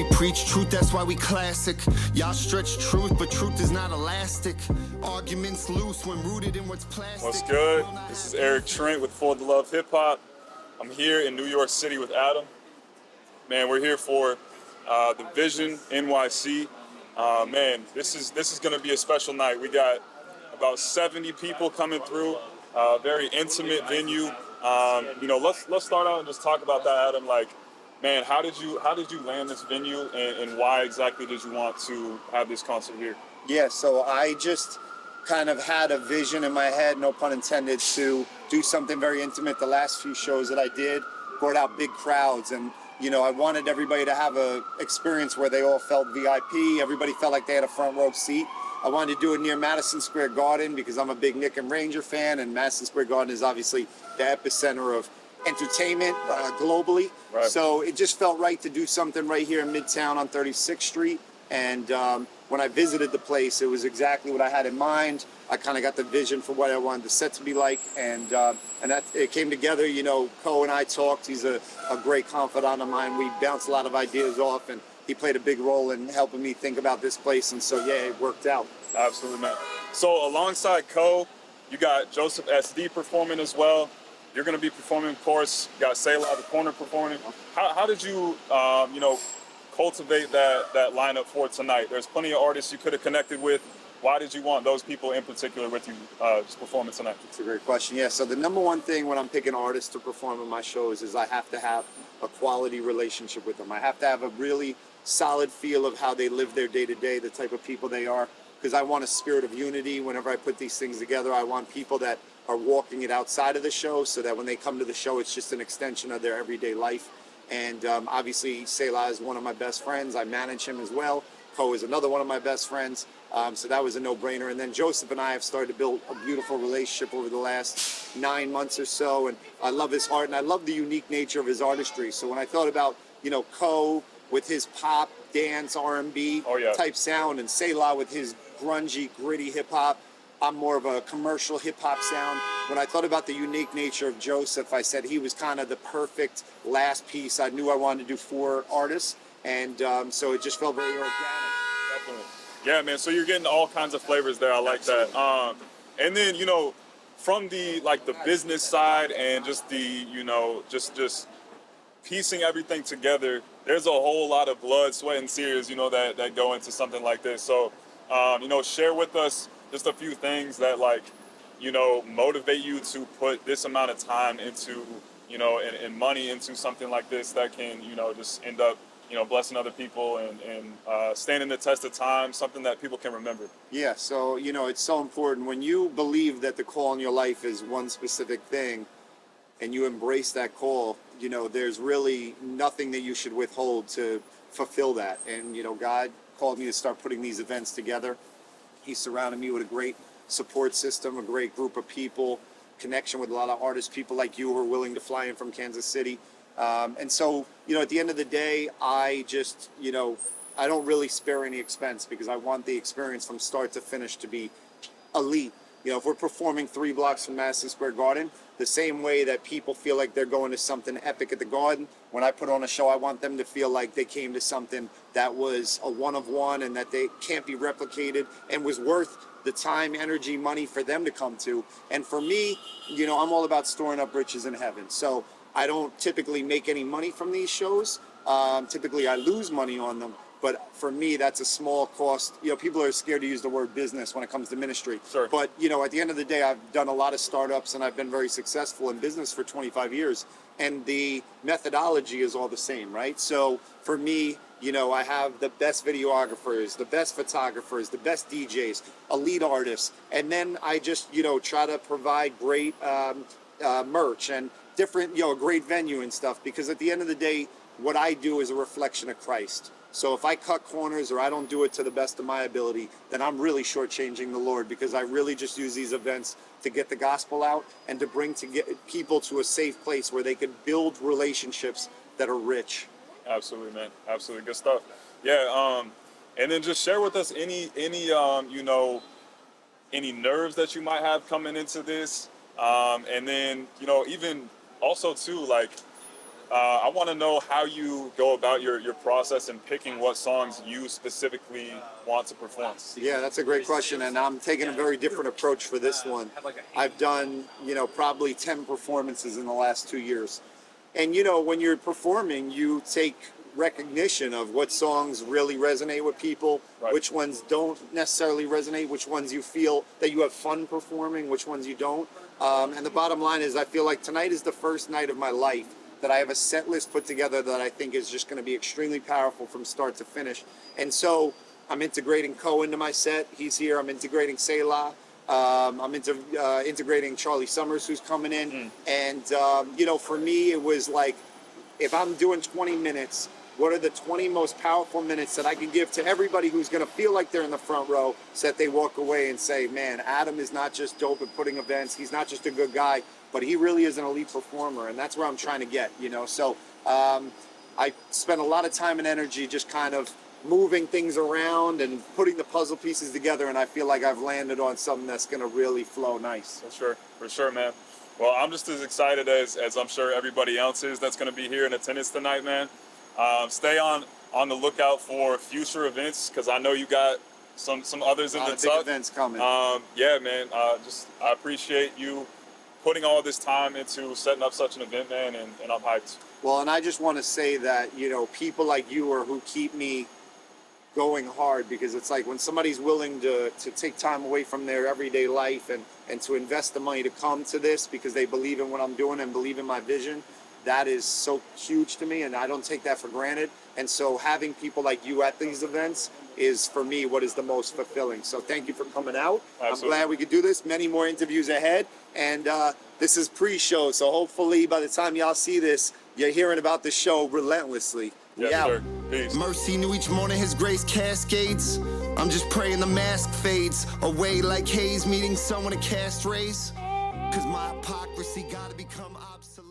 We preach truth, that's why we classic. Y'all stretch truth, but truth is not elastic. Arguments loose when rooted in what's plastic. What's good? This is Eric Trent with For the Love Hip-Hop. I'm here in New York City with ATTAM. Man, we're here for the Vision NYC. Man, this is going to be a special night. We got about 70 people coming through. Very intimate venue. Let's start out and just talk about that, ATTAM. Like, man, how did you land this venue, and why exactly did you want to have this concert here? Yeah, so I just kind of had a vision in my head, no pun intended, to do something very intimate. The last few shows that I did brought out big crowds, and I wanted everybody to have a experience where they all felt VIP. Everybody felt like they had a front row seat. I wanted to do it near Madison Square Garden because I'm a big Knick and Ranger fan, and Madison Square Garden is obviously the epicenter of entertainment globally. Right. So it just felt right to do something right here in Midtown on 36th Street. And when I visited the place, it was exactly what I had in mind. I kind of got the vision for what I wanted the set to be like, and that it came together. Co and I talked. He's a great confidant of mine. We bounced a lot of ideas off, and he played a big role in helping me think about this place. And so, yeah, it worked out. Absolutely, man. So alongside Co, you got Joseph SD performing as well. You're going to be performing, of course. You got Selah The Corner performing. How did you, cultivate that lineup for tonight? There's plenty of artists you could have connected with. Why did you want those people in particular with you performing tonight? That's a great question. Yeah, so the number one thing when I'm picking artists to perform in my shows is I have to have a quality relationship with them. I have to have a really solid feel of how they live their day-to-day, the type of people they are, because I want a spirit of unity. Whenever I put these things together, I want people that are walking it outside of the show, so that when they come to the show, it's just an extension of their everyday life. And obviously, Selah is one of my best friends. I manage him as well. Co is another one of my best friends. So that was a no-brainer. And then Joseph and I have started to build a beautiful relationship over the last 9 months or so. And I love his art, and I love the unique nature of his artistry. So when I thought about, Co with his pop, dance, R&B type sound, and Selah with his grungy, gritty hip-hop, I'm more of a commercial hip-hop sound. When I thought about the unique nature of Joseph, I said he was kind of the perfect last piece. I knew I wanted to do 4 artists, and so it just felt very organic. Definitely. Yeah, man, so you're getting all kinds of flavors there. I like that. And then, from the business side and just the, just piecing everything together, there's a whole lot of blood, sweat, and tears, that go into something like this. So, share with us just a few things that motivate you to put this amount of time into, and money into something like this that can, just end up, blessing other people and standing the test of time, something that people can remember. Yeah, so, it's so important. When you believe that the call in your life is one specific thing and you embrace that call, there's really nothing that you should withhold to fulfill that. And, God called me to start putting these events together. He surrounded me with a great support system, a great group of people, connection with a lot of artists, people like you who are willing to fly in from Kansas City. And so, at the end of the day, I just, I don't really spare any expense because I want the experience from start to finish to be elite. If we're performing 3 blocks from Madison Square Garden, the same way that people feel like they're going to something epic at the Garden, when I put on a show, I want them to feel like they came to something that was a one of one and that they can't be replicated and was worth the time, energy, money for them to come to. And for me, I'm all about storing up riches in heaven. So I don't typically make any money from these shows. Typically, I lose money on them. But for me, that's a small cost. People are scared to use the word business when it comes to ministry. Sure. But, at the end of the day, I've done a lot of startups and I've been very successful in business for 25 years. And the methodology is all the same, right? So for me, I have the best videographers, the best photographers, the best DJs, elite artists. And then I just, try to provide great merch and different, a great venue and stuff. Because at the end of the day, what I do is a reflection of Christ. So if I cut corners or I don't do it to the best of my ability, then I'm really shortchanging the Lord, because I really just use these events to get the gospel out and to bring people to a safe place where they could build relationships that are rich. Absolutely, man. Absolutely. Good stuff. Yeah. And then just share with us any nerves that you might have coming into this. And then, even also too, I want to know how you go about your process in picking what songs you specifically want to perform. Yeah, that's a great question, and I'm taking a very different approach for this one. I've done, probably 10 performances in the last 2 years. And, when you're performing, you take recognition of what songs really resonate with people, right, which ones don't necessarily resonate, which ones you feel that you have fun performing, which ones you don't. And the bottom line is I feel like tonight is the first night of my life that I have a set list put together that I think is just going to be extremely powerful from start to finish. And so I'm integrating Ko into my set. He's here. I'm integrating Selah. I'm integrating Charlie Summers, who's coming in. And, for me, it was like, if I'm doing 20 minutes, what are the 20 most powerful minutes that I can give to everybody who's going to feel like they're in the front row so that they walk away and say, man, Adam is not just dope at putting events. He's not just a good guy, but he really is an elite performer. And that's where I'm trying to get, So I spent a lot of time and energy just kind of moving things around and putting the puzzle pieces together. And I feel like I've landed on something that's going to really flow nice. For sure, man. Well, I'm just as excited as I'm sure everybody else is that's going to be here in attendance tonight, man. Stay on the lookout for future events because I know you got some others in the big events coming. Yeah, man. I appreciate you putting all this time into setting up such an event, man, and I'm hyped. Well, and I just want to say that, people like you are who keep me going hard, because it's like when somebody's willing to take time away from their everyday life and to invest the money to come to this because they believe in what I'm doing and believe in my vision, that is so huge to me, and I don't take that for granted. And so having people like you at these events is, for me, what is the most fulfilling. So thank you for coming out. Absolutely. I'm glad we could do this. Many more interviews ahead. And this is pre-show, so hopefully by the time y'all see this, you're hearing about the show relentlessly. Yes, sir. Peace. Mercy knew each morning his grace cascades. I'm just praying the mask fades away like haze meeting someone to cast rays. Cause my hypocrisy gotta become obsolete.